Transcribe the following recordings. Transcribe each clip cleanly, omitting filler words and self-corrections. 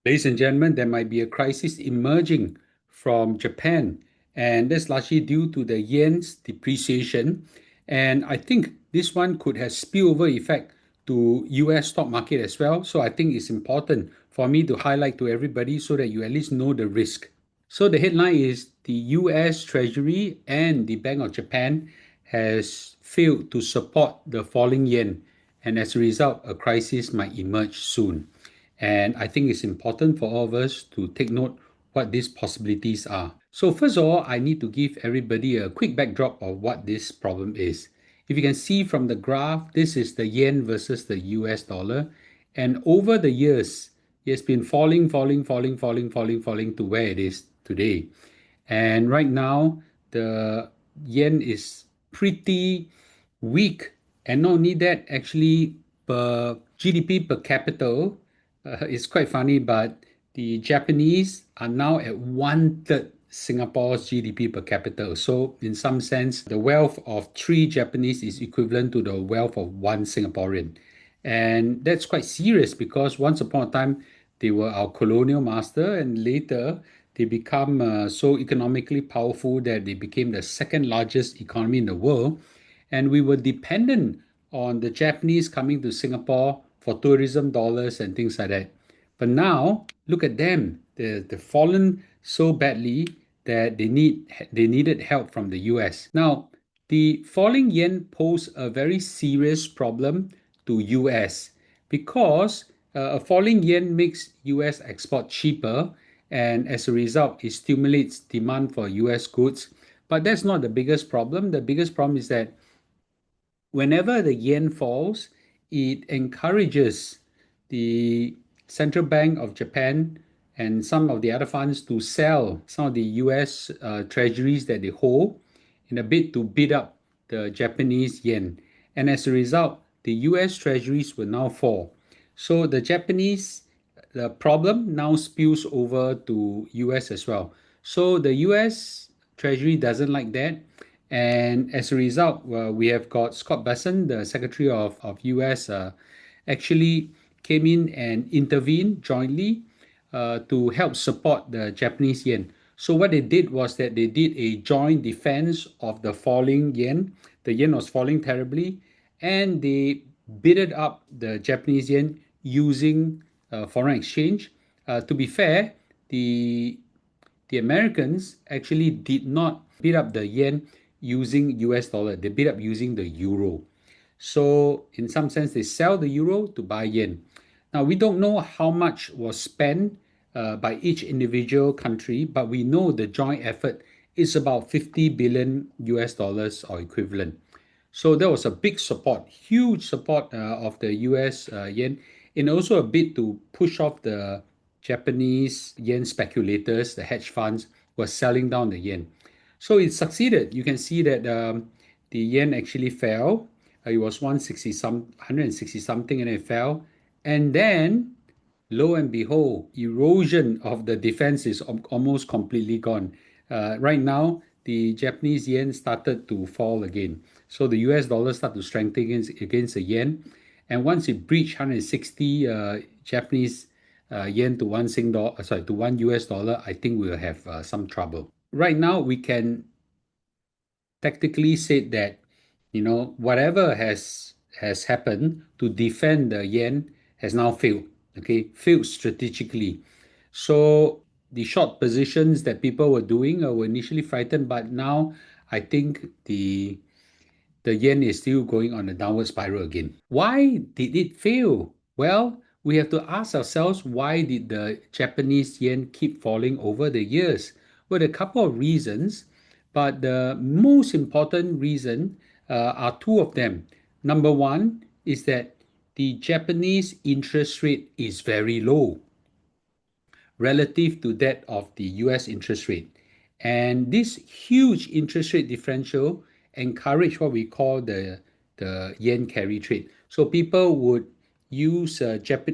Ladies and gentlemen, there might be a crisis emerging from Japan, and that's largely due to the yen's depreciation. And I think this one could have spillover effect to US stock market as well. So I think it's important for me to highlight to everybody so that you at least know the risk. So the headline is the US Treasury and the Bank of Japan has failed to support the falling yen, and as a result, a crisis might emerge soon. And I think it's important for all of us to take note what these possibilities are. So first of all, I need to give everybody a quick backdrop of what this problem is. If you can see from the graph, this is the yen versus the US dollar. And over the years, it has been falling to where it is today. And right now, the yen is pretty weak. And not only that, actually, per GDP per capita, it's quite funny, but the Japanese are now at one third Singapore's GDP per capita. So, in some sense, the wealth of three Japanese is equivalent to the wealth of one Singaporean. And that's quite serious because once upon a time, they were our colonial master, and later they become so economically powerful that they became the second largest economy in the world. And we were dependent on the Japanese coming to Singapore for tourism dollars and things like that. But now, look at them. They've fallen so badly that they needed help from the US. Now, the falling yen pose a very serious problem to US because a falling yen makes US export cheaper, and as a result, it stimulates demand for US goods. But that's not the biggest problem. The biggest problem is that whenever the yen falls, it encourages the Central Bank of Japan and some of the other funds to sell some of the US treasuries that they hold in a bid to bid up the Japanese yen. And as a result, the US treasuries will now fall. So the problem now spills over to US as well. So the US treasury doesn't like that. And as a result, we have got Scott Bessent, the Secretary of US, actually came in and intervened jointly to help support the Japanese yen. So what they did was that they did a joint defense of the falling yen. The yen was falling terribly, and they bidded up the Japanese yen using foreign exchange. To be fair, the the Americans actually did not bid up the yen using US dollar. They bid up using the euro. So in some sense, they sell the euro to buy yen. Now we don't know how much was spent by each individual country, but we know the joint effort is about 50 billion US dollars or equivalent. So there was a big support, huge support of the US yen, and also a bit to push off the Japanese yen speculators, the hedge funds, were selling down the yen. So it succeeded. You can see that the yen actually fell. It was 160 something, and it fell. And then, lo and behold, erosion of the defense is almost completely gone. Right now, the Japanese yen started to fall again. So the US dollar started to strengthen against the yen. And once it breached 160 Japanese yen to one Sing dollar, sorry, to one US dollar, I think we'll have some trouble. Right now, we can tactically say that whatever has happened to defend the yen has now failed. Okay, failed strategically. So the short positions that people were doing were initially frightened, but now I think the yen is still going on a downward spiral again. Why did it fail? Well, we have to ask ourselves, why did the Japanese yen keep falling over the years? Well, a couple of reasons, but the most important reason are two of them. Number one is that the Japanese interest rate is very low relative to that of the US interest rate. And this huge interest rate differential encourage what we call the yen carry trade. So people would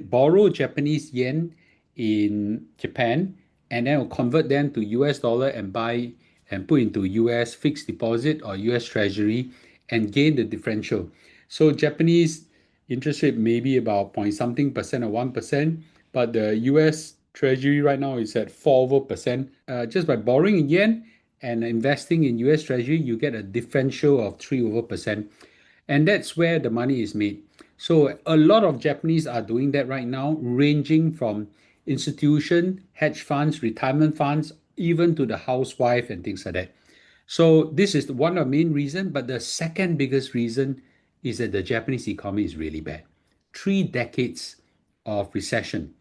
borrow Japanese yen in Japan and then will convert them to US dollar and buy and put into US fixed deposit or US treasury and gain the differential. So Japanese interest rate may be about point something percent or 1%, but the US Treasury right now is at 4%. Just by borrowing in yen and investing in US Treasury, you get a differential of 3%. And that's where the money is made. So a lot of Japanese are doing that right now, ranging from institution, hedge funds, retirement funds, even to the housewife and things like that. So this is one of the main reasons. But the second biggest reason is that the Japanese economy is really bad. 3 decades of recession,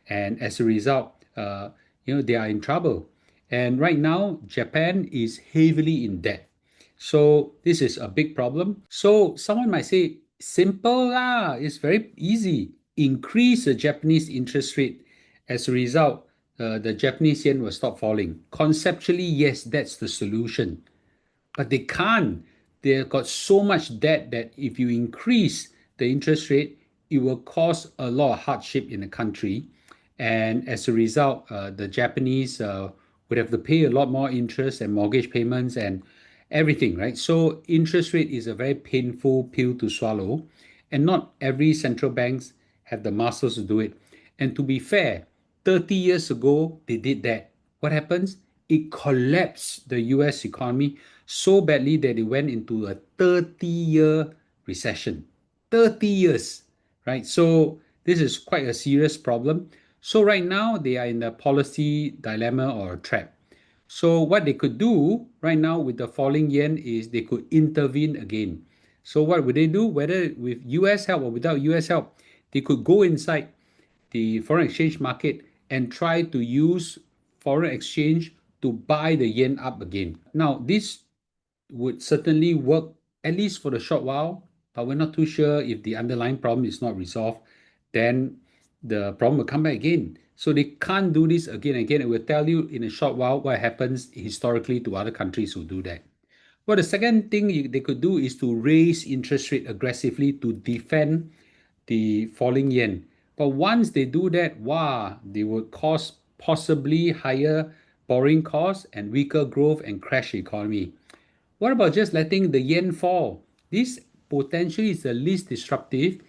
and as a result, they are in trouble. And right now, Japan is heavily in debt. So this is a big problem. So someone might say, simple lah, it's very easy. Increase the Japanese interest rate. As a result, the Japanese yen will stop falling. Conceptually, yes, that's the solution. But they can't. They've got so much debt that if you increase the interest rate, it will cause a lot of hardship in the country. And as a result, the Japanese would have to pay a lot more interest and mortgage payments and everything, right? So interest rate is a very painful pill to swallow. And not every central banks have the muscles to do it. And to be fair, 30 years ago, they did that. What happens? It collapsed the US economy so badly that it went into a 30-year recession. 30 years, right? So this is quite a serious problem. So right now, they are in a policy dilemma or a trap. So what they could do right now with the falling yen is they could intervene again. So what would they do? Whether with US help or without US help, they could go inside the foreign exchange market and try to use foreign exchange to buy the yen up again. Now, this would certainly work at least for the short while, but we're not too sure if the underlying problem is not resolved, then the problem will come back again. So they can't do this again and again. It will tell you in a short while what happens historically to other countries who do that. Well, the second thing they could do is to raise interest rate aggressively to defend the falling yen. But once they do that, wow, they would cause possibly higher borrowing costs and weaker growth and crash the economy. What about just letting the yen fall? This potentially is the least disruptive,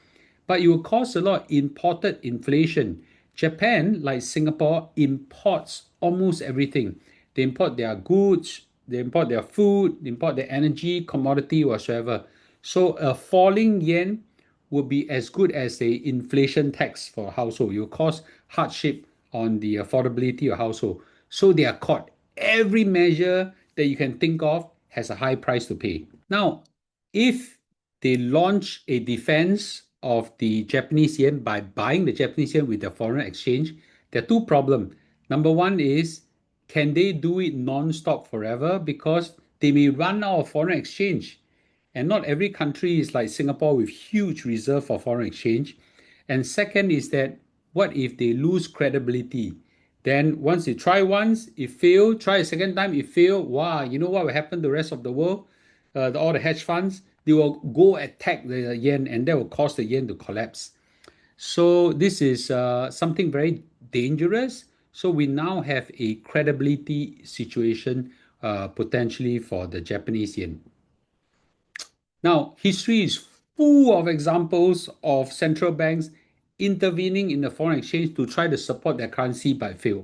but it will cause a lot of imported inflation. Japan, like Singapore, imports almost everything. They import their goods, they import their food, they import their energy, commodity, whatsoever. So a falling yen would be as good as a inflation tax for a household. It will cause hardship on the affordability of household. So they are caught. Every measure that you can think of has a high price to pay. Now, if they launch a defense of the Japanese yen by buying the Japanese yen with the foreign exchange, there are two problems. Number one is, can they do it non-stop forever? Because they may run out of foreign exchange. And not every country is like Singapore with huge reserve for foreign exchange. And second is that what if they lose credibility? Then once they try once, it failed, try a second time, it failed. Wow, you know what will happen to the rest of the world? All the hedge funds, they will go attack the yen and that will cause the yen to collapse. So this is something very dangerous. So we now have a credibility situation potentially for the Japanese yen. Now, history is full of examples of central banks intervening in the foreign exchange to try to support their currency but fail.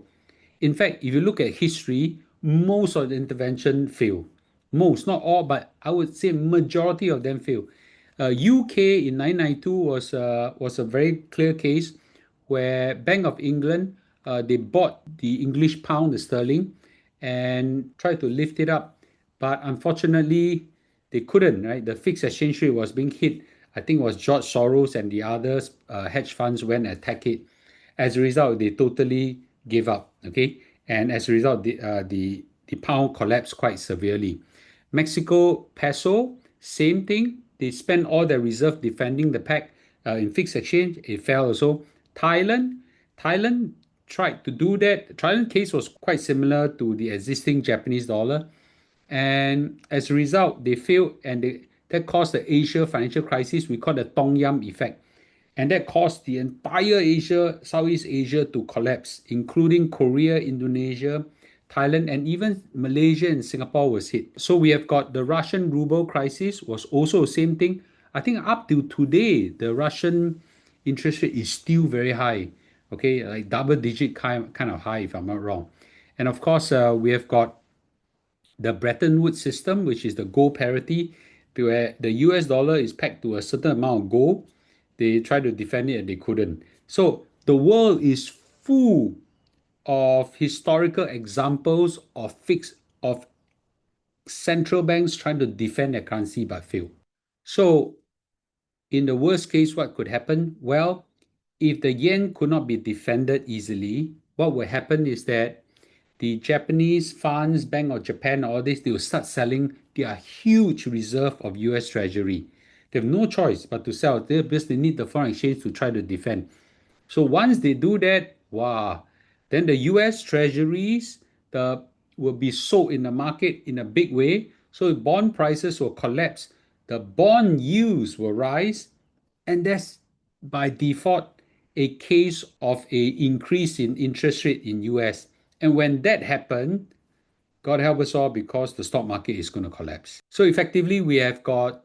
In fact, if you look at history, most of the intervention fail. Most, not all, but I would say majority of them fail. UK in 1992 was a very clear case where Bank of England they bought the English pound, the sterling, and tried to lift it up, but unfortunately they couldn't. Right, the fixed exchange rate was being hit. I think it was George Soros and the others hedge funds went and attack it. As a result, they totally gave up. Okay, and as a result, the pound collapsed quite severely. Mexico peso, same thing. They spent all their reserve defending the peg in fixed exchange. It fell also. Thailand tried to do that. Thailand case was quite similar to the existing Japanese dollar, and as a result, they failed, and that caused the Asia financial crisis. We call the Tom Yum effect, and that caused the entire Asia, Southeast Asia, to collapse, including Korea, Indonesia, Thailand, and even Malaysia and Singapore was hit. So we have got the Russian ruble crisis, was also the same thing. I think up till today, the Russian interest rate is still very high. okay, like double digit kind of high, if I'm not wrong. And of course, we have got the Bretton Woods system, which is the gold parity, where the US dollar is pegged to a certain amount of gold. They tried to defend it and they couldn't. So the world is full of historical examples of central banks trying to defend their currency but fail. So in the worst case, what could happen? Well, if the yen could not be defended easily, what will happen is that the Japanese funds, Bank of Japan, all this, they will start selling their huge reserve of US Treasury. They have no choice but to sell because they need the foreign exchange to try to defend. So once they do that, wow, then the US Treasuries the will be sold in the market in a big way. So bond prices will collapse, the bond yields will rise, and that's by default a case of a increase in interest rate in US. And when that happens, God help us all, because the stock market is going to collapse. So effectively, we have got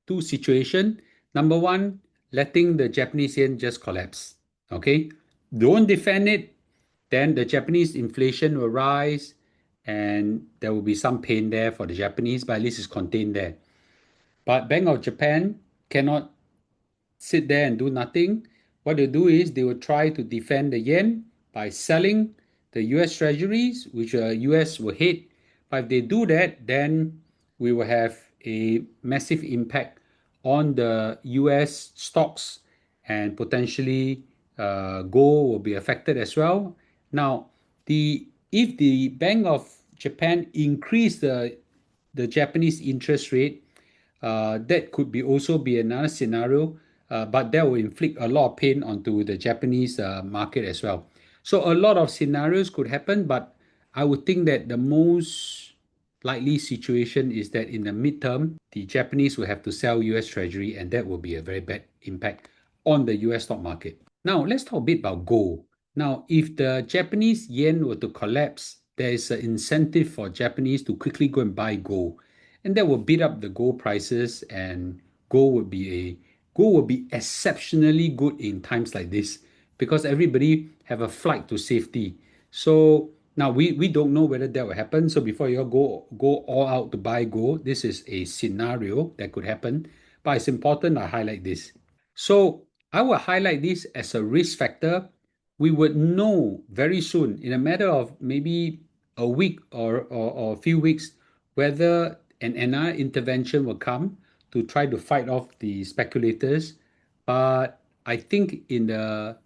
two situations. Number one, letting the Japanese yen just collapse. Okay, don't defend it, then the Japanese inflation will rise, and there will be some pain there for the Japanese, but at least it's contained there. But Bank of Japan cannot sit there and do nothing. What they do is they will try to defend the yen by selling the US treasuries, which US will hate. But if they do that, then we will have a massive impact on the US stocks, and potentially gold will be affected as well. Now, the if the Bank of Japan increase the Japanese interest rate, that could be also be another scenario, but that will inflict a lot of pain onto the Japanese market as well. So a lot of scenarios could happen, but I would think that the most likely situation is that in the midterm, the Japanese will have to sell US Treasury, and that will be a very bad impact on the US stock market. Now, let's talk a bit about gold. Now, if the Japanese yen were to collapse, there is an incentive for Japanese to quickly go and buy gold, and that will beat up the gold prices, and gold will be exceptionally good in times like this, because everybody have a flight to safety. So now we don't know whether that will happen. So before you go all out to buy gold, this is a scenario that could happen, but it's important I highlight this. So I will highlight this as a risk factor. We would know very soon, in a matter of maybe a week or a few weeks, whether an NR intervention will come to try to fight off the speculators. But I think in the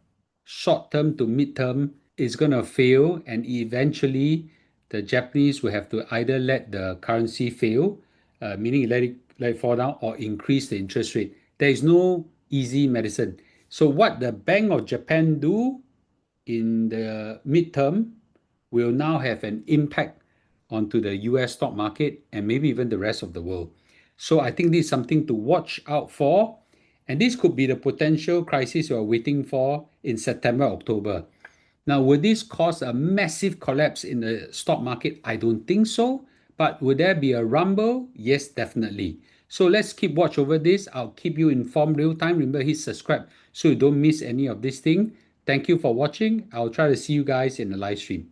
short term to mid term, it's going to fail, and eventually the Japanese will have to either let the currency fail, meaning let it fall down, or increase the interest rate. There is no easy medicine. So what the Bank of Japan do in the midterm will now have an impact onto the US stock market and maybe even the rest of the world. So I think this is something to watch out for. And this could be the potential crisis we're waiting for in September, October. Now, would this cause a massive collapse in the stock market? I don't think so. But would there be a rumble? Yes, definitely. So let's keep watch over this. I'll keep you informed real time. Remember, hit subscribe so you don't miss any of this thing. Thank you for watching. I'll try to see you guys in the live stream.